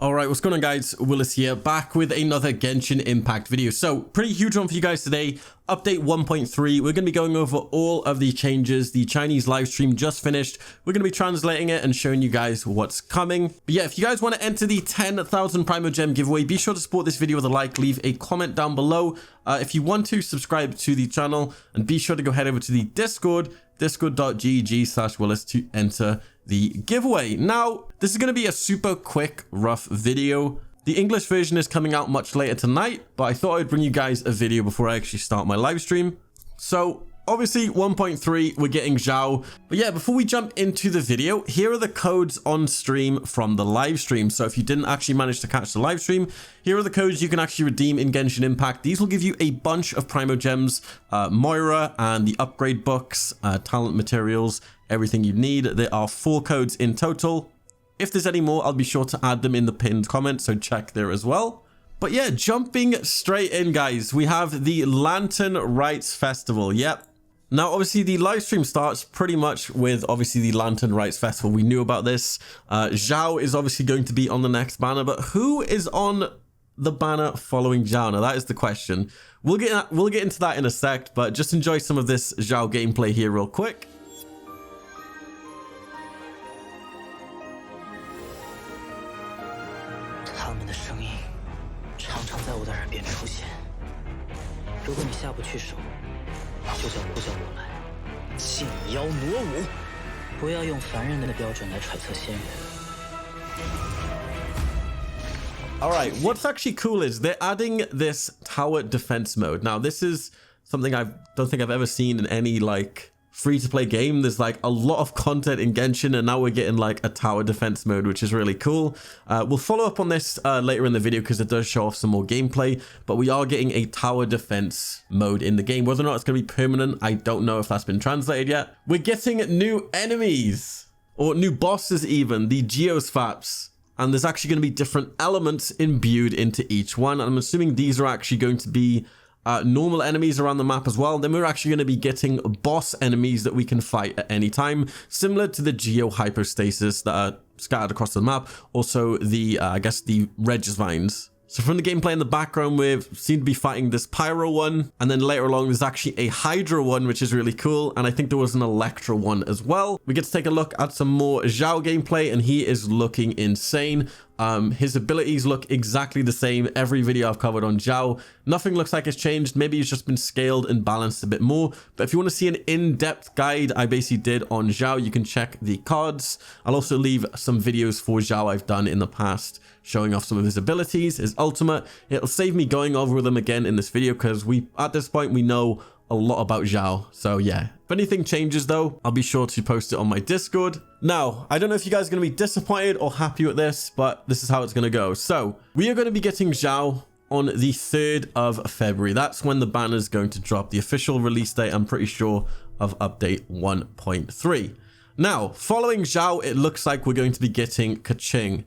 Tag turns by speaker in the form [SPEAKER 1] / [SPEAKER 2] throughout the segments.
[SPEAKER 1] All right, what's going on, guys? Willis here, back with another Genshin Impact video. So pretty huge one for you guys today. Update 1.3. We're going to be going over all of the changes. The Chinese live stream just finished. We're going to be translating it and showing you guys what's coming. But yeah, if you guys want to enter the 10,000 Primogem giveaway, be sure to support this video with a like, leave a comment down below. If you want to, subscribe to the channel, and be sure to go head over to the Discord, discord.gg/Willis to enter the giveaway. Now, this is going to be a super quick, rough video. The English version is coming out much later tonight, but I thought I'd bring you guys a video before I actually start my live stream. So obviously 1.3, we're getting Xiao. But yeah, before we jump into the video, here are the codes on stream from the live stream. So if you didn't actually manage to catch the live stream, here are the codes you can actually redeem in Genshin Impact. These will give you a bunch of Primogems, Moira, and the upgrade books, talent materials, everything you need. There are 4 codes in total. If there's any more, I'll be sure to add them in the pinned comment, so check there as well. But yeah, jumping straight in, guys, we have the Lantern Rites Festival. Yep. Now, obviously, the live stream starts pretty much with, obviously, the Lantern Rites Festival. We knew about this. Xiao is obviously going to be on the next banner, but who is on the banner following Xiao? Now, that is the question. We'll get into that in a sec, but just enjoy some of this Xiao gameplay here real quick. All right, what's actually cool is they're adding this tower defense mode. Now, this is something I don't think I've ever seen in any like free-to-play game. There's like a lot of content in Genshin, and now we're getting like a tower defense mode, which is really cool. We'll follow up on this later in the video because it does show off some more gameplay, but we are getting a tower defense mode in the game. Whether or not it's going to be permanent, I don't know if that's been translated yet. We're getting new enemies, or new bosses even, the Geosvaps. And there's actually going to be different elements imbued into each one. And I'm assuming these are actually going to be normal enemies around the map as well. Then we're actually going to be getting boss enemies that we can fight at any time, similar to the Geo Hypostasis that are scattered across the map. Also the, I guess, the Regisvines. So from the gameplay in the background, we seem to be fighting this Pyro one. And then later along, there's actually a Hydra one, which is really cool. And I think there was an Electra one as well. We get to take a look at some more Xiao gameplay, and he is looking insane. His abilities look exactly the same every video I've covered on Xiao. Nothing looks like it's changed. Maybe it's just been scaled and balanced a bit more. But if you want to see an in-depth guide I basically did on Xiao, you can check the cards. I'll also leave some videos for Xiao I've done in the past, showing off some of his abilities, his ultimate. It'll save me going over them again in this video because at this point we know a lot about Xiao. So yeah, if anything changes though, I'll be sure to post it on my Discord. Now, I don't know if you guys are going to be disappointed or happy with this, but this is how it's going to go. So we are going to be getting Xiao on the 3rd of February. That's when the banner is going to drop, the official release date, I'm pretty sure, of update 1.3. Now, following Xiao, it looks like we're going to be getting Keqing.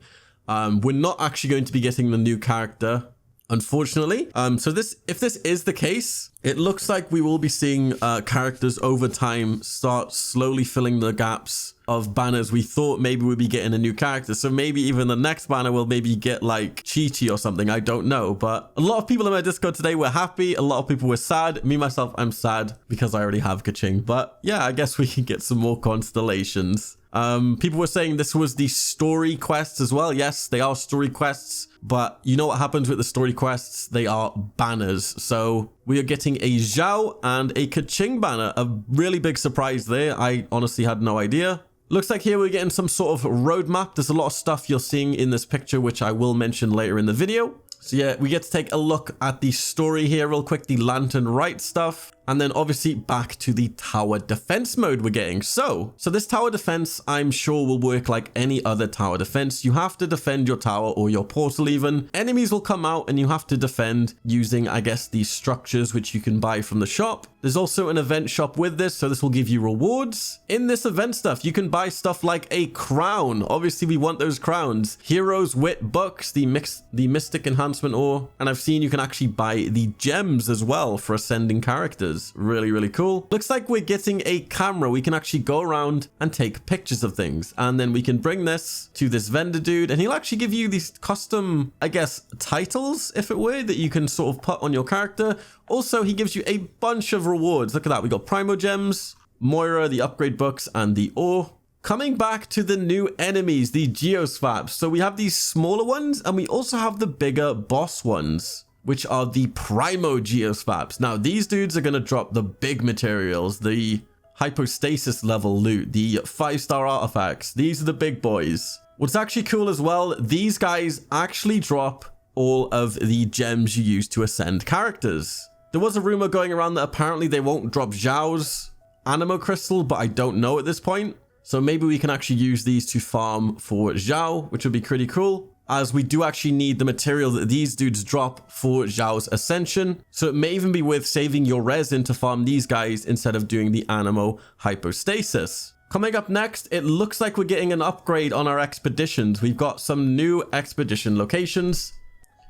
[SPEAKER 1] We're not actually going to be getting the new character, unfortunately. So if this is the case, it looks like we will be seeing characters over time start slowly filling the gaps of banners we thought maybe we'd be getting a new character. So maybe even the next banner will maybe get like Chi-Chi or something. I don't know. But a lot of people in my Discord today were happy. A lot of people were sad. Me, myself, I'm sad because I already have Keqing. But yeah, I guess we can get some more constellations. People were saying this was the story quests as well. Yes, they are story quests, but you know what happens with the story quests? They are banners. So we are getting a Xiao and a Keqing banner. A really big surprise there. I honestly had no idea. Looks like here we're getting some sort of roadmap. There's a lot of stuff you're seeing in this picture, which I will mention later in the video. So yeah, we get to take a look at the story here real quick, the Lantern Rite stuff. And then obviously back to the tower defense mode we're getting. So this tower defense, I'm sure will work like any other tower defense. You have to defend your tower or your portal even. Enemies will come out and you have to defend using, I guess, these structures which you can buy from the shop. There's also an event shop with this, so this will give you rewards. In this event stuff, you can buy stuff like a crown. Obviously, we want those crowns. Heroes Wit books, the Mystic Enhancement Ore. And I've seen you can actually buy the gems as well for ascending characters. characters. Really, really cool. Looks like we're getting a camera. We can actually go around and take pictures of things. And then we can bring this to this vendor dude, and he'll actually give you these custom, I guess, titles, if it were, that you can sort of put on your character. Also, he gives you a bunch of rewards. Look at that. We got Primogems, Moira, the upgrade books, and the ore. Coming back to the new enemies, the Geosvaps. So we have these smaller ones, and we also have the bigger boss ones, which are the Primo Geosvaps. Now, these dudes are going to drop the big materials, the hypostasis level loot, the 5-star artifacts. These are the big boys. What's actually cool as well, these guys actually drop all of the gems you use to ascend characters. There was a rumor going around that apparently they won't drop Xiao's Animo Crystal, but I don't know at this point. So maybe we can actually use these to farm for Xiao, which would be pretty cool, as we do actually need the material that these dudes drop for Xiao's ascension. So it may even be worth saving your resin to farm these guys instead of doing the Animo Hypostasis. Coming up next, it looks like we're getting an upgrade on our expeditions. We've got some new expedition locations.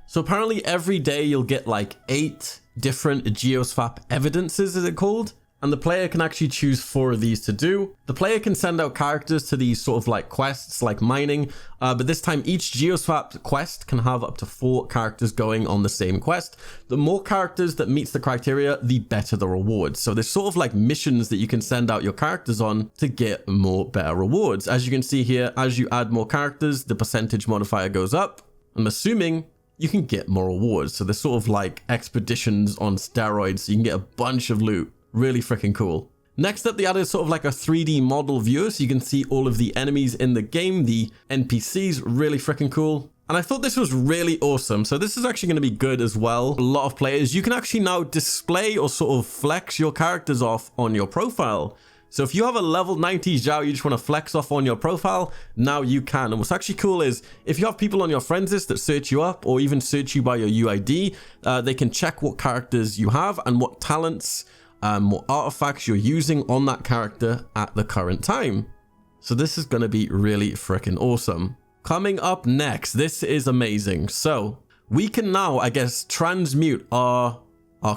[SPEAKER 1] So apparently every day you'll get like 8 different Geosvap evidences, is it called? And the player can actually choose 4 of these to do. The player can send out characters to these sort of like quests, like mining. But this time, each Geosvap quest can have up to 4 characters going on the same quest. The more characters that meets the criteria, the better the rewards. So there's sort of like missions that you can send out your characters on to get more better rewards. As you can see here, as you add more characters, the percentage modifier goes up. I'm assuming you can get more rewards. So there's sort of like expeditions on steroids. So you can get a bunch of loot. Really freaking cool. Next up, they added sort of like a 3D model viewer, so you can see all of the enemies in the game, the NPCs. Really freaking cool. And I thought this was really awesome. So this is actually going to be good as well. A lot of players, you can actually now display or sort of flex your characters off on your profile. So if you have a level 90 Xiao you just want to flex off on your profile, now you can. And what's actually cool is if you have people on your friends list that search you up or even search you by your UID, they can check what characters you have and what talents, what artifacts you're using on that character at the current time. So this is going to be really freaking awesome. Coming up next, this is amazing. So we can now, I guess, transmute our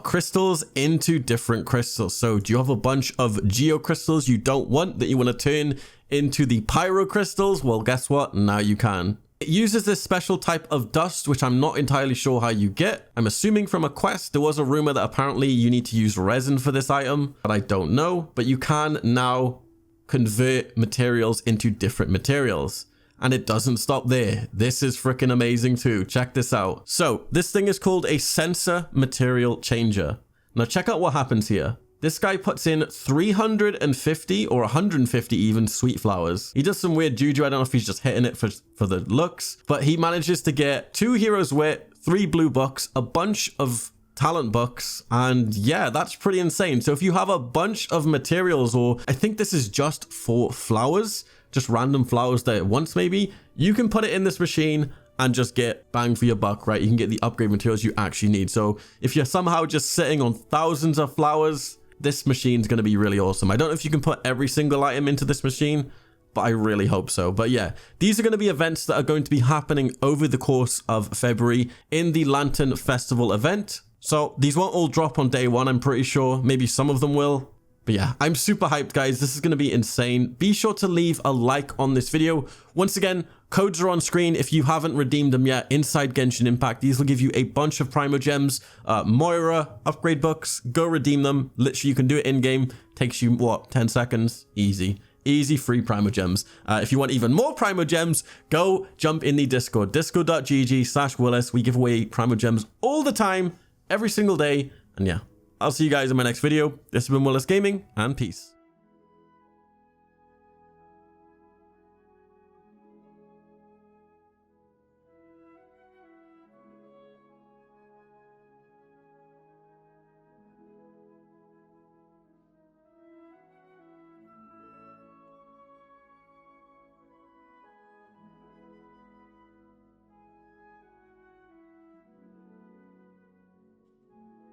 [SPEAKER 1] crystals into different crystals. So do you have a bunch of geo crystals you don't want that you want to turn into the pyro crystals? Well, guess what? Now you can. It uses this special type of dust, which I'm not entirely sure how you get. I'm assuming from a quest. There was a rumor that apparently you need to use resin for this item, but I don't know. But you can now convert materials into different materials. And it doesn't stop there. This is freaking amazing too. Check this out. So this thing is called a sensor material changer. Now check out what happens here. This guy puts in 350 or 150 even sweet flowers. He does some weird juju. I don't know if he's just hitting it for the looks, but he manages to get 2 heroes wit, 3 blue books, a bunch of talent books, and yeah, that's pretty insane. So if you have a bunch of materials, or I think this is just for flowers, just random flowers there at once maybe, you can put it in this machine and just get bang for your buck, right? You can get the upgrade materials you actually need. So if you're somehow just sitting on thousands of flowers, this machine's going to be really awesome. I don't know if you can put every single item into this machine, but I really hope so. But yeah, these are going to be events that are going to be happening over the course of February in the Lantern Festival event. So these won't all drop on day 1, I'm pretty sure. Maybe some of them will. But yeah, I'm super hyped, guys. This is going to be insane. Be sure to leave a like on this video. Once again, codes are on screen if you haven't redeemed them yet inside Genshin Impact. These will give you a bunch of Primogems, Moira, upgrade books. Go redeem them. Literally, you can do it in-game. Takes you, what, 10 seconds? Easy. Easy free Primogems. If you want even more Primogems, go jump in the Discord. Discord.gg/Willis. We give away Primogems all the time, every single day. And yeah, I'll see you guys in my next video. This has been Willis Gaming, and peace.